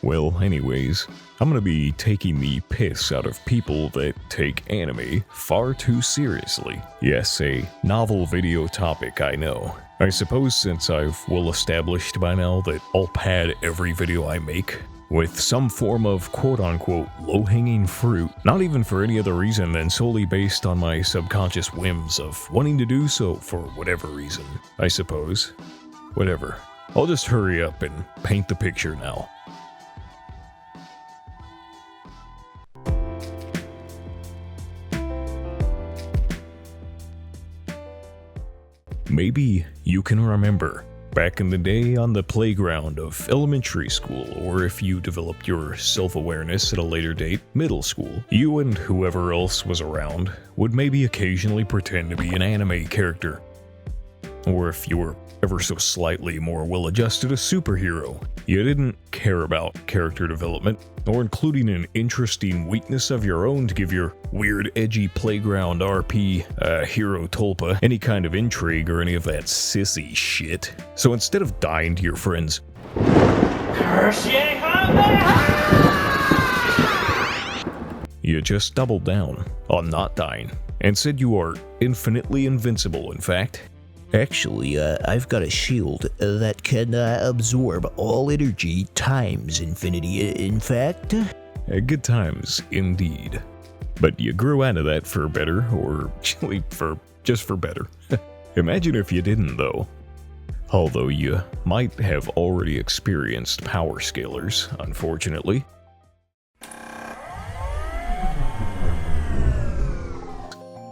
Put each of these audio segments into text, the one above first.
Well, anyways, I'm gonna be taking the piss out of people that take anime far too seriously. Yes, a novel video topic, I know. I suppose since I've well established by now that I'll pad every video I make with some form of quote-unquote low-hanging fruit, not even for any other reason than solely based on my subconscious whims of wanting to do so for whatever reason, I suppose. Whatever. I'll just hurry up and paint the picture now. Maybe you can remember back in the day on the playground of elementary school, or if you developed your self-awareness at a later date, middle school, you and whoever else was around would maybe occasionally pretend to be an anime character. Or if you were ever so slightly more well-adjusted, a superhero. You didn't care about character development, or including an interesting weakness of your own to give your weird, edgy playground RP, hero tulpa, any kind of intrigue or any of that sissy shit. So instead of dying to your friends, you just doubled down on not dying, and said you are infinitely invincible, in fact. Actually, I've got a shield that can absorb all energy times infinity. In fact, good times, indeed. But you grew out of that for better, or actually just for better. Imagine if you didn't, though. Although you might have already experienced power scalers, unfortunately.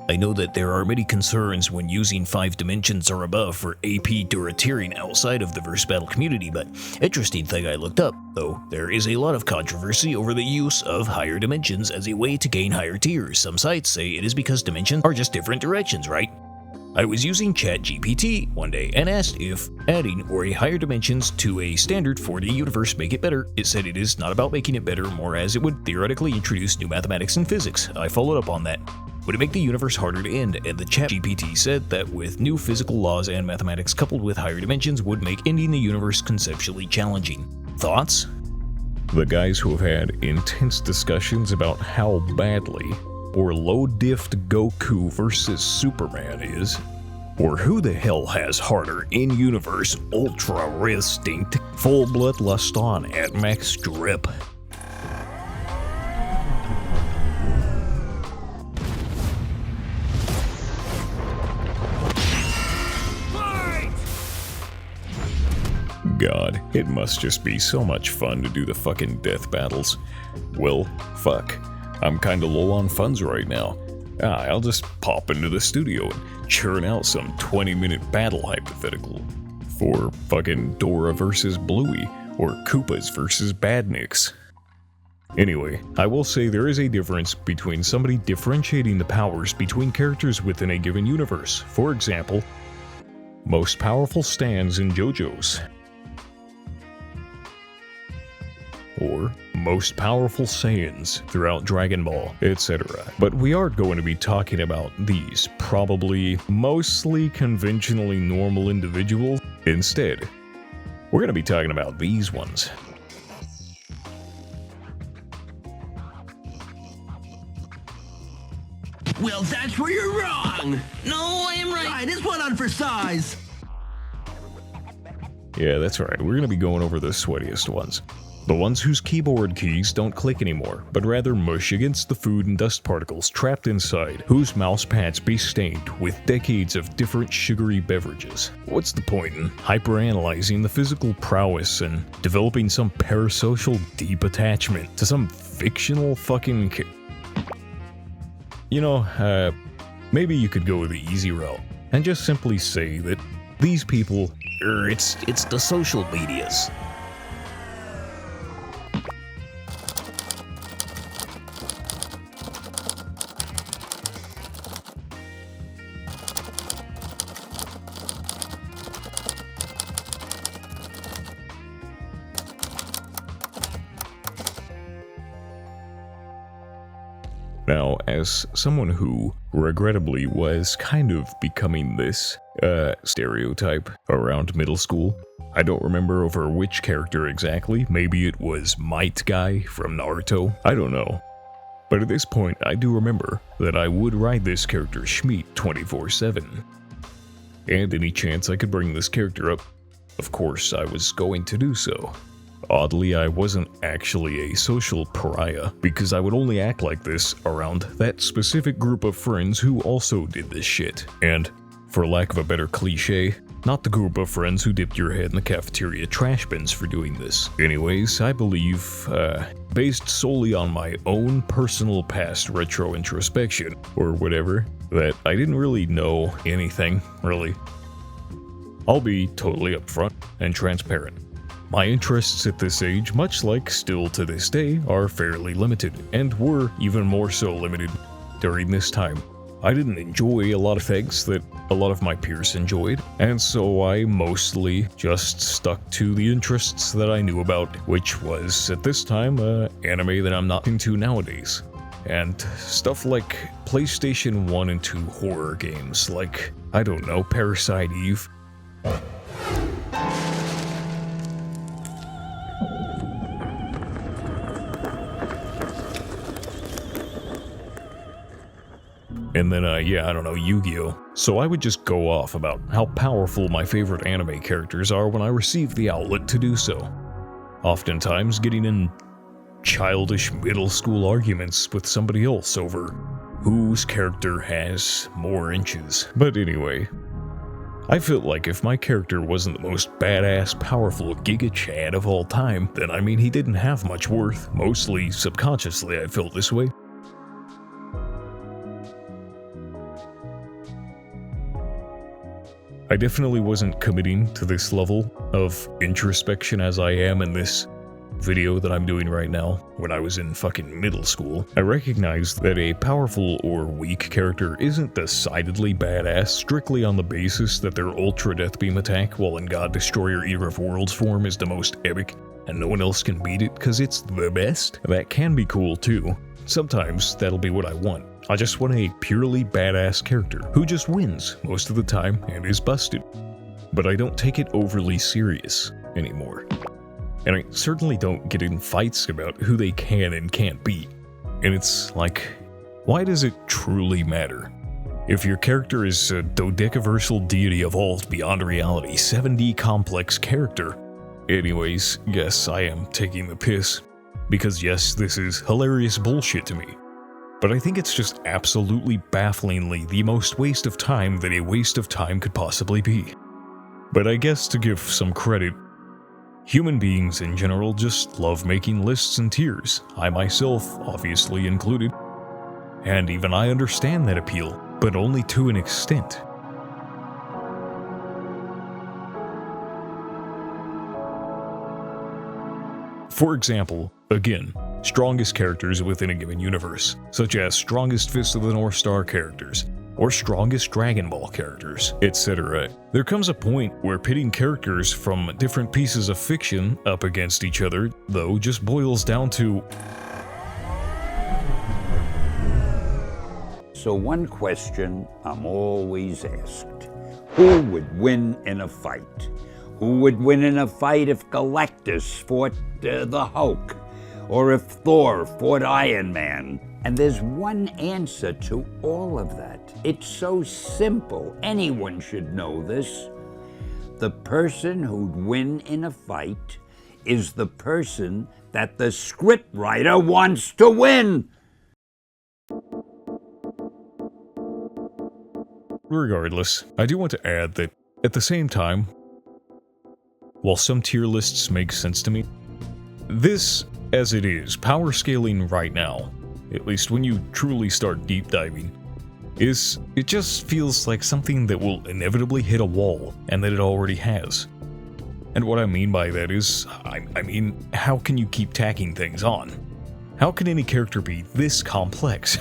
I know that there are many concerns when using 5 dimensions or above for AP Durateering outside of the verse battle community, but interesting thing I looked up, though, there is a lot of controversy over the use of higher dimensions as a way to gain higher tiers. Some sites say it is because dimensions are just different directions, right? I was using ChatGPT one day and asked if adding or a higher dimensions to a standard for the universe make it better. It said it is not about making it better, more as it would theoretically introduce new mathematics and physics. I followed up on that. Would it make the universe harder to end? And the ChatGPT said that with new physical laws and mathematics coupled with higher dimensions would make ending the universe conceptually challenging. Thoughts? The guys who have had intense discussions about how badly or low-diffed Goku versus Superman is, or who the hell has harder in-universe ultra instinct full bloodlust on at max drip. God, it must just be so much fun to do the fucking death battles. Well, fuck. I'm kinda low on funds right now. I'll just pop into the studio and churn out some 20-minute battle hypothetical for fucking Dora versus Bluey, or Koopas versus Badniks. Anyway, I will say there is a difference between somebody differentiating the powers between characters within a given universe. For example, most powerful stands in JoJo's, or most powerful Saiyans throughout Dragon Ball, etc. But we aren't going to be talking about these probably mostly conventionally normal individuals. Instead, we're going to be talking about these ones. Well, that's where you're wrong! No, I am right! I just went on for size! Yeah, that's right, we're going to be going over the sweatiest ones. The ones whose keyboard keys don't click anymore, but rather mush against the food and dust particles trapped inside, whose mouse pads be stained with decades of different sugary beverages. What's the point in hyperanalyzing the physical prowess and developing some parasocial deep attachment to some fictional fucking maybe you could go the easy route and just simply say that these people, it's the social medias. Now, as someone who, regrettably, was kind of becoming this stereotype around middle school, I don't remember over which character exactly. Maybe it was Might Guy from Naruto. I don't know. But at this point, I do remember that I would ride this character Schmeat 24/7. And any chance I could bring this character up, of course I was going to do so. Oddly, I wasn't actually a social pariah, because I would only act like this around that specific group of friends who also did this shit. And, for lack of a better cliche, not the group of friends who dipped your head in the cafeteria trash bins for doing this. Anyways, I believe, based solely on my own personal past retro introspection, or whatever, that I didn't really know anything, really. I'll be totally upfront and transparent. My interests at this age, much like still to this day, are fairly limited, and were even more so limited during this time. I didn't enjoy a lot of things that a lot of my peers enjoyed, and so I mostly just stuck to the interests that I knew about, which was, at this time, anime that I'm not into nowadays. And stuff like PlayStation 1 and 2 horror games, like, I don't know, Parasite Eve. And then, I don't know, Yu-Gi-Oh! So I would just go off about how powerful my favorite anime characters are when I receive the outlet to do so. Oftentimes getting in childish middle school arguments with somebody else over whose character has more inches. But anyway, I felt like if my character wasn't the most badass, powerful Giga Chad of all time, then I mean he didn't have much worth. Mostly subconsciously I felt this way. I definitely wasn't committing to this level of introspection as I am in this video that I'm doing right now. When I was in fucking middle school, I recognized that a powerful or weak character isn't decidedly badass strictly on the basis that their Ultra Death Beam attack while in God Destroyer Eater of Worlds form is the most epic and no one else can beat it because it's the best. That can be cool too. Sometimes that'll be what I want. I just want a purely badass character who just wins most of the time and is busted. But I don't take it overly serious anymore. And I certainly don't get in fights about who they can and can't beat. And it's like, why does it truly matter? If your character is a dodecaversal deity evolved beyond reality, 7D complex character. Anyways, yes, I am taking the piss. Because yes, this is hilarious bullshit to me. But I think it's just absolutely bafflingly the most waste of time that a waste of time could possibly be. But I guess to give some credit, human beings in general just love making lists and tiers, I myself obviously included. And even I understand that appeal, but only to an extent. For example, again, strongest characters within a given universe, such as strongest Fist of the North Star characters, or strongest Dragon Ball characters, etc. There comes a point where pitting characters from different pieces of fiction up against each other, though, just boils down to... So one question I'm always asked, who would win in a fight? Who would win in a fight if Galactus fought the Hulk? Or if Thor fought Iron Man? And there's one answer to all of that. It's so simple. Anyone should know this. The person who'd win in a fight is the person that the scriptwriter wants to win. Regardless, I do want to add that, at the same time, while some tier lists make sense to me, this, as it is, power scaling right now, at least when you truly start deep diving, it just feels like something that will inevitably hit a wall, and that it already has. And what I mean by that is, I mean, how can you keep tacking things on? How can any character be this complex?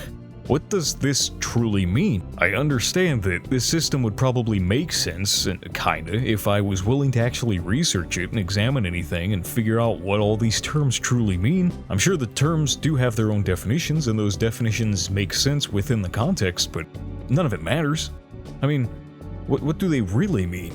What does this truly mean? I understand that this system would probably make sense, kinda, if I was willing to actually research it and examine anything and figure out what all these terms truly mean. I'm sure the terms do have their own definitions, and those definitions make sense within the context, but none of it matters. I mean, what do they really mean?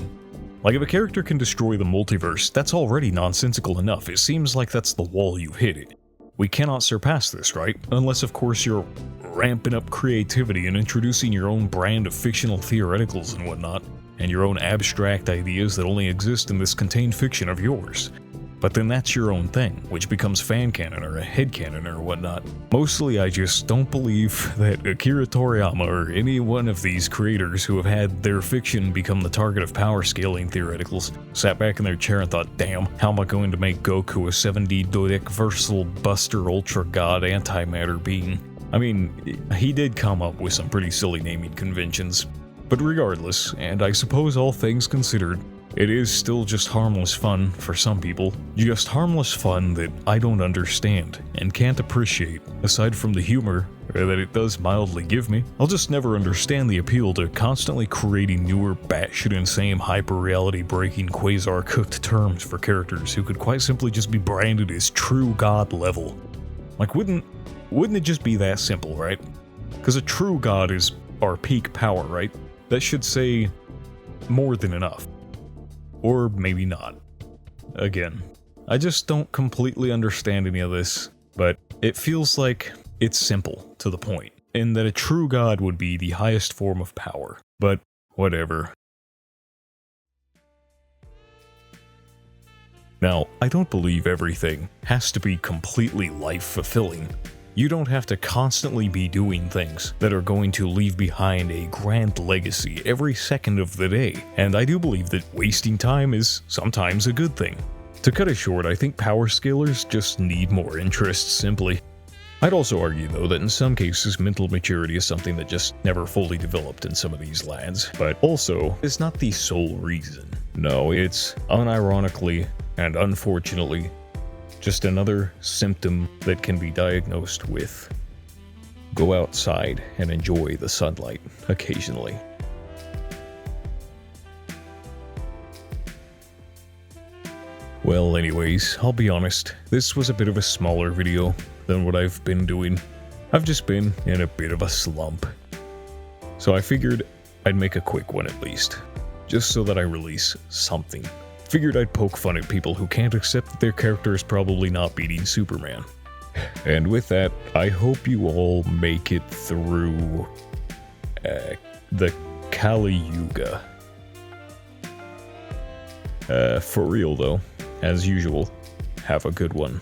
Like, if a character can destroy the multiverse, that's already nonsensical enough. It seems like that's the wall you've hit. We cannot surpass this, right? Unless, of course, you're ramping up creativity and introducing your own brand of fictional theoreticals and whatnot, and your own abstract ideas that only exist in this contained fiction of yours. But then that's your own thing, which becomes fan canon or a head canon or whatnot. Mostly I just don't believe that Akira Toriyama or any one of these creators who have had their fiction become the target of power scaling theoreticals sat back in their chair and thought, damn, how am I going to make Goku a 70 dodecaversal buster ultra god antimatter being? I mean, he did come up with some pretty silly naming conventions. But regardless, and I suppose all things considered, it is still just harmless fun for some people. Just harmless fun that I don't understand and can't appreciate, aside from the humor that it does mildly give me. I'll just never understand the appeal to constantly creating newer batshit insane hyper-reality breaking quasar cooked terms for characters who could quite simply just be branded as true god level. Like, wouldn't it just be that simple, right? Because a true god is our peak power, right? That should say more than enough. Or maybe not. Again, I just don't completely understand any of this, but it feels like it's simple to the point, in that a true god would be the highest form of power. But whatever. Now, I don't believe everything has to be completely life-fulfilling. You don't have to constantly be doing things that are going to leave behind a grand legacy every second of the day, and I do believe that wasting time is sometimes a good thing. To cut it short, I think power scalers just need more interest, simply. I'd also argue, though, that in some cases mental maturity is something that just never fully developed in some of these lads, but also is not the sole reason. No, it's unironically and unfortunately just another symptom that can be diagnosed with. Go outside and enjoy the sunlight occasionally. Well, anyways, I'll be honest, this was a bit of a smaller video than what I've been doing. I've just been in a bit of a slump. So I figured I'd make a quick one at least, just so that I release something. Figured I'd poke fun at people who can't accept that their character is probably not beating Superman. And with that, I hope you all make it through the Kali Yuga. For real though, as usual, have a good one.